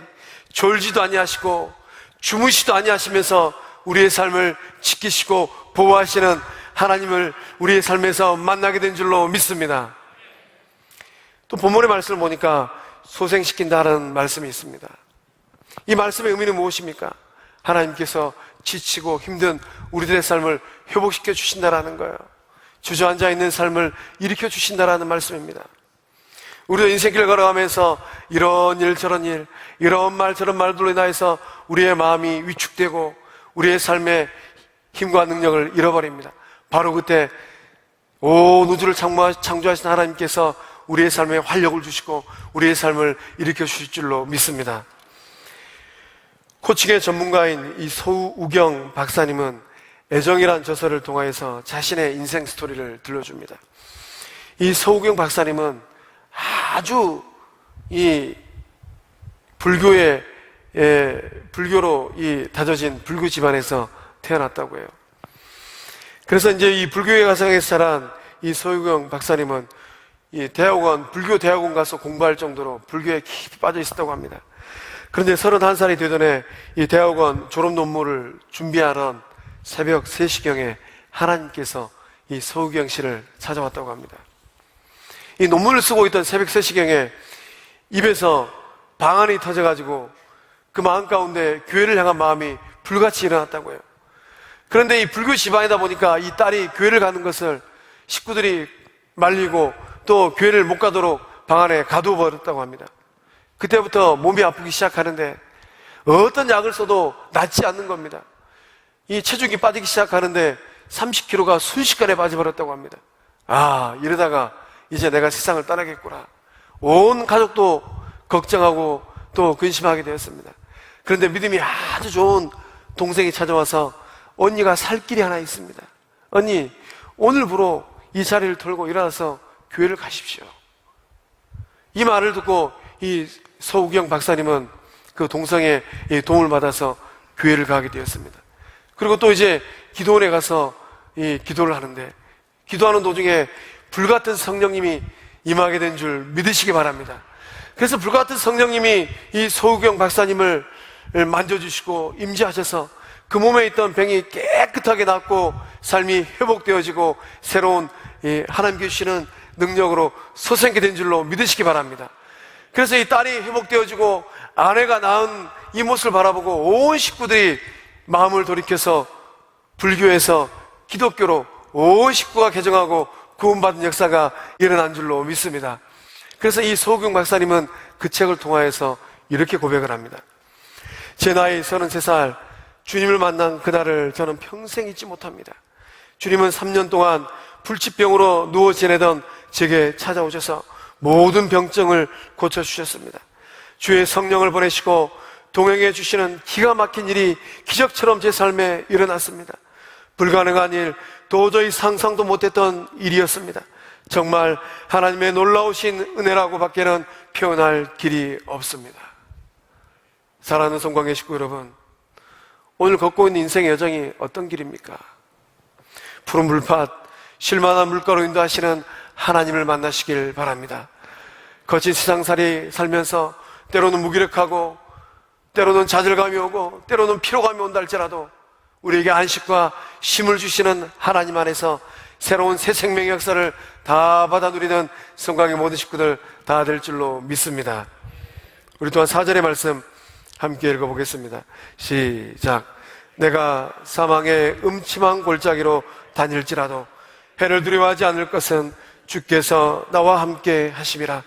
졸지도 아니하시고 주무시도 아니하시면서 우리의 삶을 지키시고 보호하시는 하나님을 우리의 삶에서 만나게 된 줄로 믿습니다. 또 본문의 말씀을 보니까 소생시킨다는 말씀이 있습니다. 이 말씀의 의미는 무엇입니까? 하나님께서 지치고 힘든 우리들의 삶을 회복시켜 주신다라는 거예요. 주저앉아 있는 삶을 일으켜 주신다라는 말씀입니다. 우리도 인생길을 걸어가면서 이런 일 저런 일, 이런 말 저런 말들로 인하여서 우리의 마음이 위축되고 우리의 삶의 힘과 능력을 잃어버립니다. 바로 그때 온 우주를 창조하신 하나님께서 우리의 삶에 활력을 주시고 우리의 삶을 일으켜 주실 줄로 믿습니다. 코칭의 전문가인 이 서우경 박사님은 애정이란 저서를 통하여서 자신의 인생 스토리를 들려줍니다. 이 서우경 박사님은 아주 이 불교로 다져진 불교 집안에서 태어났다고 해요. 그래서 이제 이 불교의 가정에서 자란 이 서우경 박사님은 이 불교 대학원 가서 공부할 정도로 불교에 깊이 빠져 있었다고 합니다. 그런데 31살이 되던 해 이 대학원 졸업 논문을 준비하던 새벽 3시경에 하나님께서 이 서우경 씨를 찾아왔다고 합니다. 이 논문을 쓰고 있던 새벽 3시경에 입에서 방언이 터져가지고 그 마음 가운데 교회를 향한 마음이 불같이 일어났다고 해요. 그런데 이 불교 집안이다 보니까 이 딸이 교회를 가는 것을 식구들이 말리고 또 교회를 못 가도록 방 안에 가두어 버렸다고 합니다. 그때부터 몸이 아프기 시작하는데 어떤 약을 써도 낫지 않는 겁니다. 이 체중이 빠지기 시작하는데 30kg가 순식간에 빠져버렸다고 합니다. 이러다가 이제 내가 세상을 떠나겠구나. 온 가족도 걱정하고 또 근심하게 되었습니다. 그런데 믿음이 아주 좋은 동생이 찾아와서 언니가 살 길이 하나 있습니다. 언니, 오늘부로 이 자리를 털고 일어나서 교회를 가십시오. 이 말을 듣고 이 서우경 박사님은 그 동생의 도움을 받아서 교회를 가게 되었습니다. 그리고 또 이제 기도원에 가서 이 기도를 하는데 기도하는 도중에 불같은 성령님이 임하게 된 줄 믿으시기 바랍니다. 그래서 불같은 성령님이 이 서우경 박사님을 만져주시고 임재하셔서 그 몸에 있던 병이 깨끗하게 낫고 삶이 회복되어지고 새로운 하나님 주시는 능력으로 소생케 된 줄로 믿으시기 바랍니다. 그래서 이 딸이 회복되어지고 아내가 낳은 이 모습을 바라보고 온 식구들이 마음을 돌이켜서 불교에서 기독교로 온 식구가 개종하고 구원받은 역사가 일어난 줄로 믿습니다. 그래서 이 서우경 박사님은 그 책을 통하여서 이렇게 고백을 합니다. 제 나이 33살, 주님을 만난 그날을 저는 평생 잊지 못합니다. 주님은 3년 동안 불치병으로 누워 지내던 제게 찾아오셔서 모든 병증을 고쳐주셨습니다. 주의 성령을 보내시고 동행해 주시는 기가 막힌 일이 기적처럼 제 삶에 일어났습니다. 불가능한 일, 도저히 상상도 못했던 일이었습니다. 정말 하나님의 놀라우신 은혜라고 밖에는 표현할 길이 없습니다. 사랑하는 성광의 식구 여러분, 오늘 걷고 있는 인생의 여정이 어떤 길입니까? 푸른 물밭, 쉴만한 물가로 인도하시는 하나님을 만나시길 바랍니다. 거친 세상살이 살면서 때로는 무기력하고 때로는 좌절감이 오고 때로는 피로감이 온다 할지라도 우리에게 안식과 힘을 주시는 하나님 안에서 새로운 새 생명의 역사를 다 받아 누리는 성광의 모든 식구들 다 될 줄로 믿습니다. 우리 또한 4절의 말씀 함께 읽어보겠습니다. 시작. 내가 사망의 음침한 골짜기로 다닐지라도 해를 두려워하지 않을 것은 주께서 나와 함께 하심이라.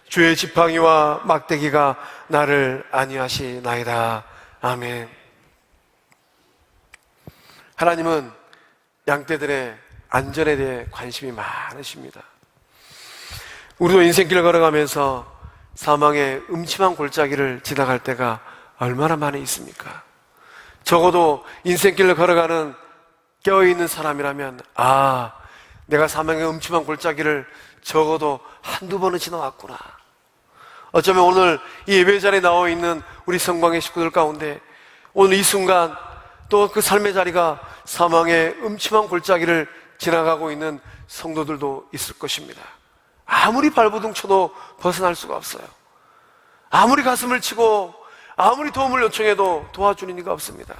주의 지팡이와 막대기가 나를 안위하시나이다. 아멘. 하나님은 양떼들의 안전에 대해 관심이 많으십니다. 우리도 인생길을 걸어가면서 사망의 음침한 골짜기를 지나갈 때가 얼마나 많이 있습니까? 적어도 인생길을 걸어가는 깨어있는 사람이라면 내가 사망의 음침한 골짜기를 적어도 한두 번은 지나왔구나. 어쩌면 오늘 이 예배 자리에 나와 있는 우리 성광의 식구들 가운데 오늘 이 순간 또 그 삶의 자리가 사망의 음침한 골짜기를 지나가고 있는 성도들도 있을 것입니다. 아무리 발버둥 쳐도 벗어날 수가 없어요. 아무리 가슴을 치고 아무리 도움을 요청해도 도와주는 이가 없습니다.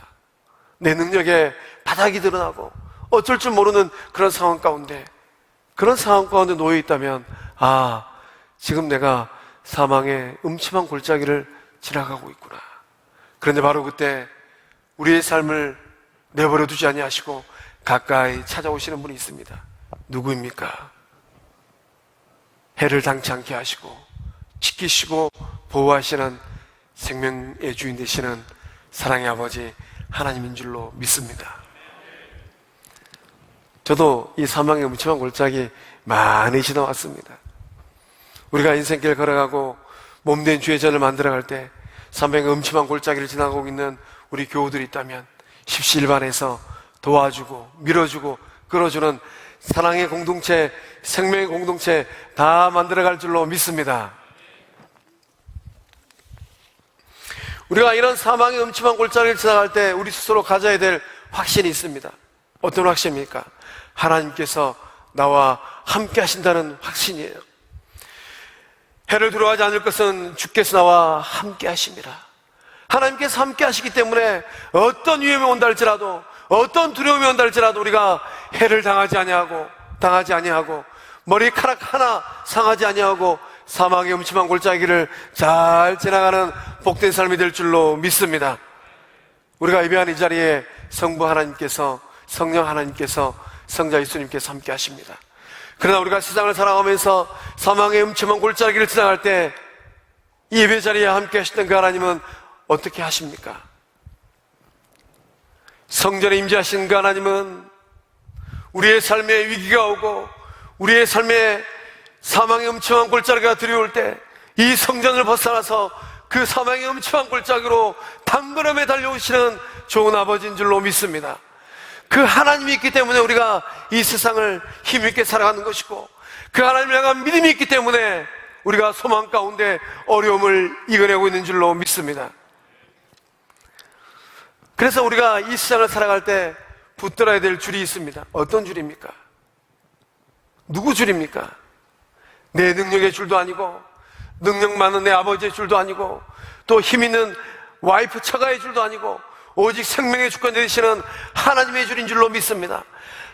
내 능력에 바닥이 드러나고 어쩔 줄 모르는 그런 상황 가운데 놓여 있다면 지금 내가 사망의 음침한 골짜기를 지나가고 있구나. 그런데 바로 그때 우리의 삶을 내버려 두지 아니하시고 가까이 찾아오시는 분이 있습니다. 누구입니까? 해를 당치 않게 하시고 지키시고 보호하시는 생명의 주인 되시는 사랑의 아버지 하나님인 줄로 믿습니다. 저도 이 사망의 음침한 골짜기 많이 지나왔습니다. 우리가 인생길 걸어가고 몸된 주의 전을 만들어갈 때 사망의 음침한 골짜기를 지나가고 있는 우리 교우들이 있다면 십시일반에서 도와주고 밀어주고 끌어주는 사랑의 공동체, 생명의 공동체 다 만들어갈 줄로 믿습니다. 우리가 이런 사망의 음침한 골짜기를 지나갈 때 우리 스스로 가져야 될 확신이 있습니다. 어떤 확신입니까? 하나님께서 나와 함께 하신다는 확신이에요. 해를 두려워하지 않을 것은 주께서 나와 함께 하십니다. 하나님께서 함께 하시기 때문에 어떤 위험이 온다 할지라도, 어떤 두려움이 온다 할지라도 우리가 해를 당하지 아니하고 머리카락 하나 상하지 아니하고 사망의 음침한 골짜기를 잘 지나가는 복된 삶이 될 줄로 믿습니다. 우리가 예배한 이 자리에 성부 하나님께서, 성령 하나님께서, 성자 예수님께서 함께 하십니다. 그러나 우리가 세상을 살아가면서 사망의 음침한 골짜기를 지나갈 때 이 예배 자리에 함께 하시던 그 하나님은 어떻게 하십니까? 성전에 임재하신 그 하나님은 우리의 삶에 위기가 오고 우리의 삶에 사망의 음침한 골짜기가 들이올 때 이 성전을 벗어나서 그 사망의 음침한 골짜기로 단걸음에 달려오시는 좋은 아버지인 줄로 믿습니다. 그 하나님이 있기 때문에 우리가 이 세상을 힘있게 살아가는 것이고, 그 하나님을 향한 믿음이 있기 때문에 우리가 소망 가운데 어려움을 이겨내고 있는 줄로 믿습니다. 그래서 우리가 이 세상을 살아갈 때 붙들어야 될 줄이 있습니다. 어떤 줄입니까? 누구 줄입니까? 내 능력의 줄도 아니고, 능력 많은 내 아버지의 줄도 아니고, 또 힘있는 와이프 처가의 줄도 아니고, 오직 생명의 주권 되시는 하나님의 줄인 줄로 믿습니다.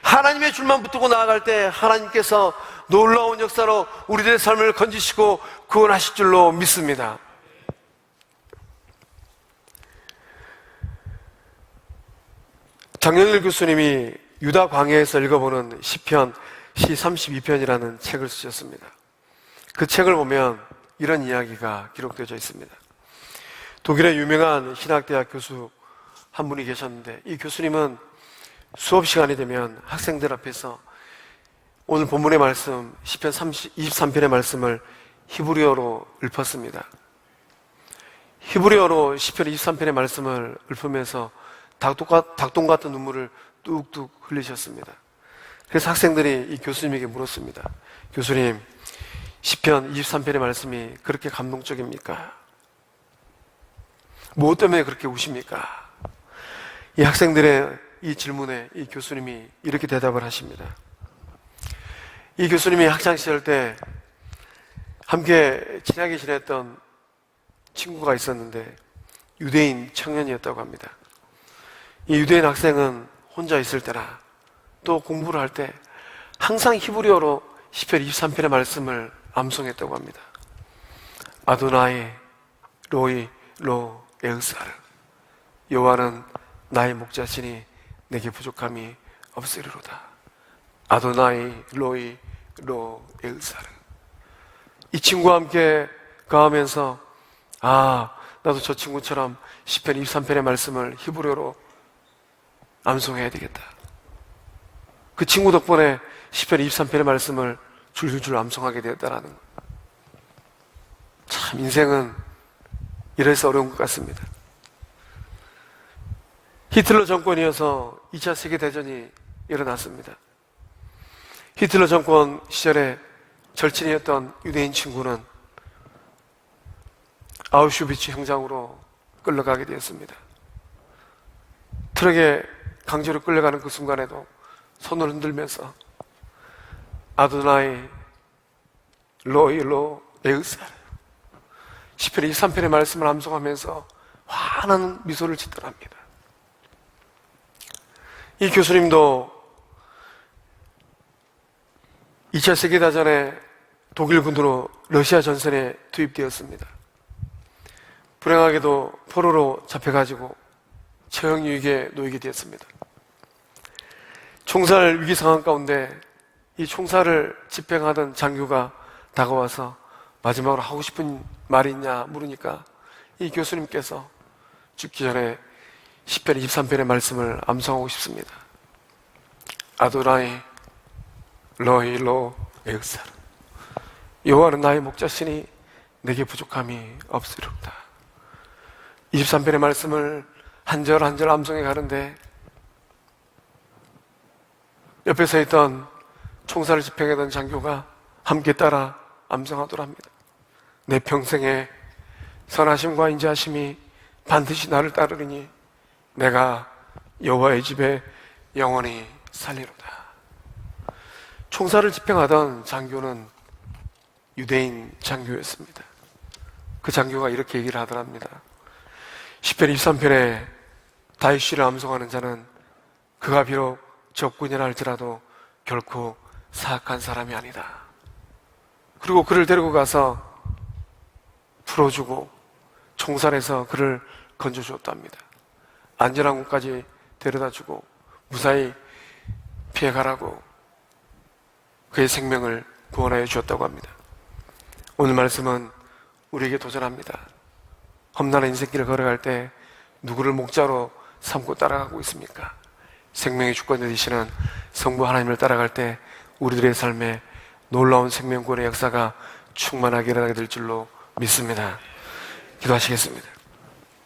하나님의 줄만 붙들고 나아갈 때 하나님께서 놀라운 역사로 우리들의 삶을 건지시고 구원하실 줄로 믿습니다. 장영일 교수님이 유다 광야에서 읽어보는 시편 시 32편이라는 책을 쓰셨습니다. 그 책을 보면 이런 이야기가 기록되어 있습니다. 독일의 유명한 신학대학 교수 한 분이 계셨는데, 이 교수님은 수업 시간이 되면 학생들 앞에서 오늘 본문의 말씀 시편 23편의 말씀을 히브리어로 읊었습니다. 히브리어로 시편 23편의 말씀을 읊으면서 닭똥 같은 눈물을 뚝뚝 흘리셨습니다. 그래서 학생들이 이 교수님에게 물었습니다. 교수님, 시편 23편의 말씀이 그렇게 감동적입니까? 무엇 때문에 그렇게 우십니까? 이 학생들의 이 질문에 이 교수님이 이렇게 대답을 하십니다. 이 교수님이 학창시절 때 함께 친하게 지냈던 친구가 있었는데 유대인 청년이었다고 합니다. 이 유대인 학생은 혼자 있을 때나 또 공부를 할 때 항상 히브리어로 시편 23편의 말씀을 암송했다고 합니다. 아도나이 로이 로 에으사르, 여호와는 나의 목자시니 내게 부족함이 없으리로다. 아도나이 로이 로 에으사르. 이 친구와 함께 가하면서 나도 저 친구처럼 시편 23편의 말씀을 히브리어로 암송해야 되겠다. 그 친구 덕분에 시편 23편의 말씀을 줄줄줄 암송하게 되었다라는 것. 참 인생은 이래서 어려운 것 같습니다. 히틀러 정권이어서 2차 세계대전이 일어났습니다. 히틀러 정권 시절에 절친이었던 유대인 친구는 아우슈비츠 형장으로 끌려가게 되었습니다. 트럭에 강제로 끌려가는 그 순간에도 손을 흔들면서 아도나이 로이로 에으사르 시편 23편의 말씀을 암송하면서 환한 미소를 짓더랍니다. 이 교수님도 2차 세계대전에 독일 군으로 러시아 전선에 투입되었습니다. 불행하게도 포로로 잡혀가지고 처형유익에 놓이게 되었습니다. 총살 위기 상황 가운데 이 총사를 집행하던 장교가 다가와서 마지막으로 하고 싶은 말이 있냐 물으니까 이 교수님께서 죽기 전에 10편 23편의 말씀을 암송하고 싶습니다. 아도나이 로히로 에흑사르, 여호와는 나의 목자시니 내게 부족함이 없으리로다. 23편의 말씀을 한 절 한 절 암송해 가는데 옆에 서 있던 총사를 집행하던 장교가 함께 따라 암송하도록 합니다. 내 평생에 선하심과 인자하심이 반드시 나를 따르리니 내가 여호와의 집에 영원히 살리로다. 총사를 집행하던 장교는 유대인 장교였습니다. 그 장교가 이렇게 얘기를 하더랍니다. 10편 23편에 다윗시를 암송하는 자는 그가 비록 적군이라 할지라도 결코 사악한 사람이 아니다. 그리고 그를 데리고 가서 풀어주고 총살해서 그를 건져주었답니다. 안전한 곳까지 데려다주고 무사히 피해가라고 그의 생명을 구원하여 주었다고 합니다. 오늘 말씀은 우리에게 도전합니다. 험난한 인생길을 걸어갈 때 누구를 목자로 삼고 따라가고 있습니까? 생명의 주권자 되시는 성부 하나님을 따라갈 때 우리들의 삶에 놀라운 생명권의 역사가 충만하게 일어나게 될 줄로 믿습니다. 기도하시겠습니다.